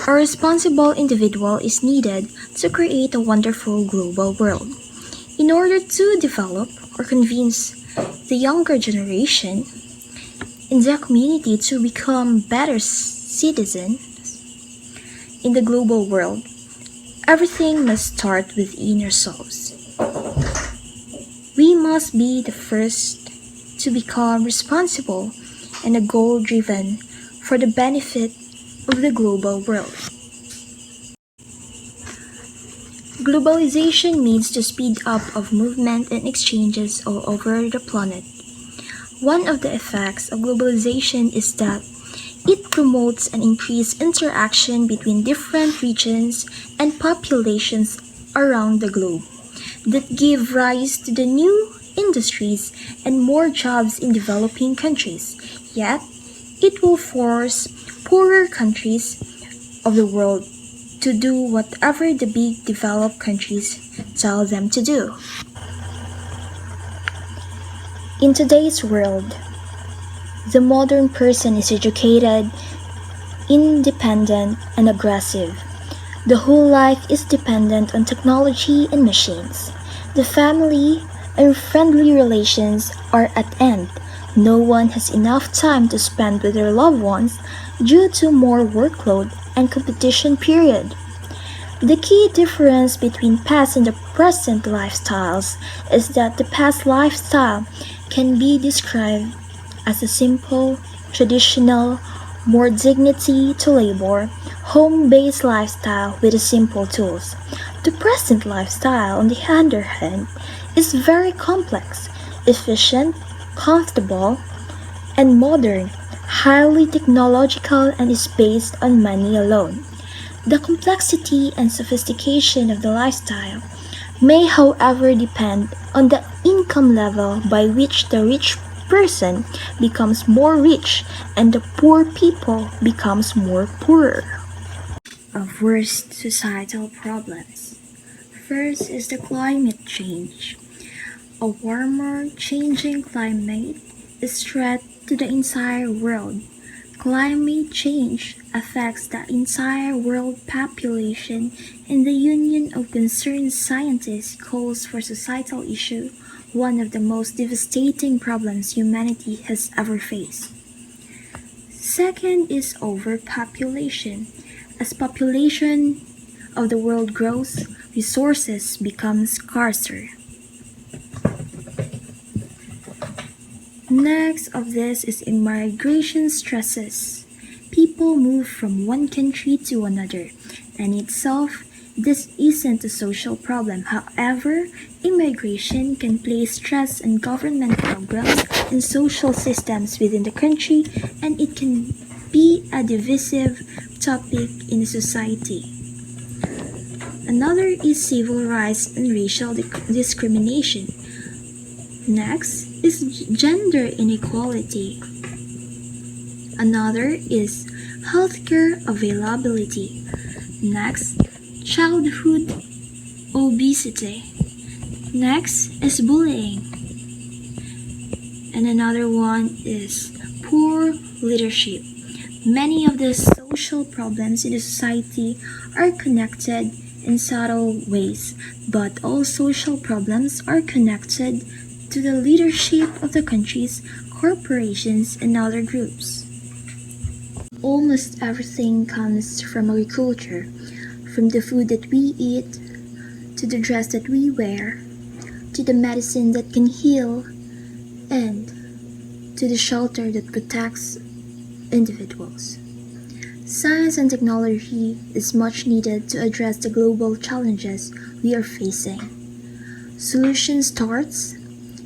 A responsible individual is needed to create a wonderful global world. In order to develop or convince the younger generation in the community to become better citizens in the global world, everything must start within ourselves. We must be the first to become responsible and goal driven for the benefit of the global world. Globalization means the speed up of movement and exchanges all over the planet. One of the effects of globalization is that it promotes an increased interaction between different regions and populations around the globe that give rise to the new industries and more jobs in developing countries. Yet, it will force poorer countries of the world to do whatever the big developed countries tell them to do. In today's world, the modern person is educated, independent, and aggressive. The whole life is dependent on technology and machines. The family and friendly relations are at end. No one has enough time to spend with their loved ones due to more workload and competition period. The key difference between past and the present lifestyles is that the past lifestyle can be described as a simple, traditional, more dignity to labor, home-based lifestyle with simple tools. The present lifestyle, on the other hand, is very complex, efficient, comfortable, and modern, highly technological, and is based on money alone. The complexity and sophistication of the lifestyle may, however, depend on the income level by which the rich person becomes more rich and the poor people becomes more poorer. Of worst societal problems. First is the climate change. A warmer, changing climate is threat to the entire world. Climate change affects the entire world population, and the Union of Concerned Scientists calls for societal issue one of the most devastating problems humanity has ever faced. Second is overpopulation. As population of the world grows, resources become scarcer. Next of this is immigration stresses. People move from one country to another, and itself, this isn't a social problem. However, immigration can place stress on government programs and social systems within the country, and it can be a divisive topic in society. Another is civil rights and racial discrimination. Next is gender inequality. Another is healthcare availability. Next, childhood obesity. Next is bullying. And another one is poor leadership. Many of the social problems in the society are connected in subtle ways, but all social problems are connected to the leadership of the countries, corporations, and other groups. Almost everything comes from agriculture, from the food that we eat, to the dress that we wear, to the medicine that can heal, and to the shelter that protects individuals. Science and technology is much needed to address the global challenges we are facing. Solution starts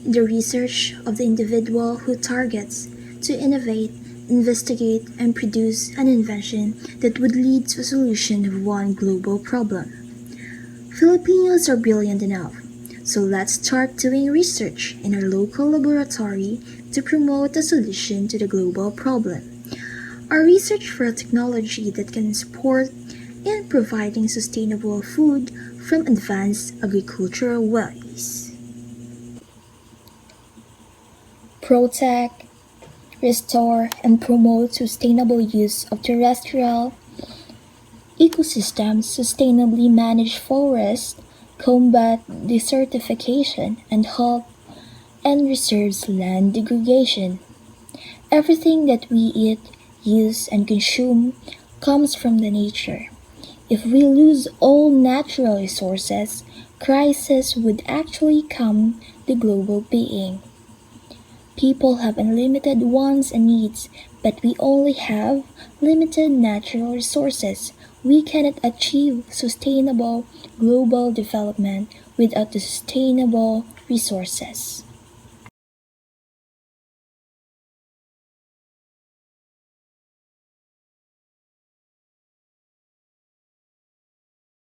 in the research of the individual who targets to innovate, investigate, and produce an invention that would lead to a solution of one global problem. Filipinos are brilliant enough, so let's start doing research in our local laboratory to promote a solution to the global problem. Our research for a technology that can support in providing sustainable food from advanced agricultural ways. Protect, restore, and promote sustainable use of terrestrial Ecosystems sustainably manage forests, combat desertification, and halt and reserves land degradation. Everything that we eat, use, and consume comes from the nature. If we lose all natural resources, crisis would actually come the global being. People have unlimited wants and needs, but we only have limited natural resources. We cannot achieve sustainable global development without the sustainable resources.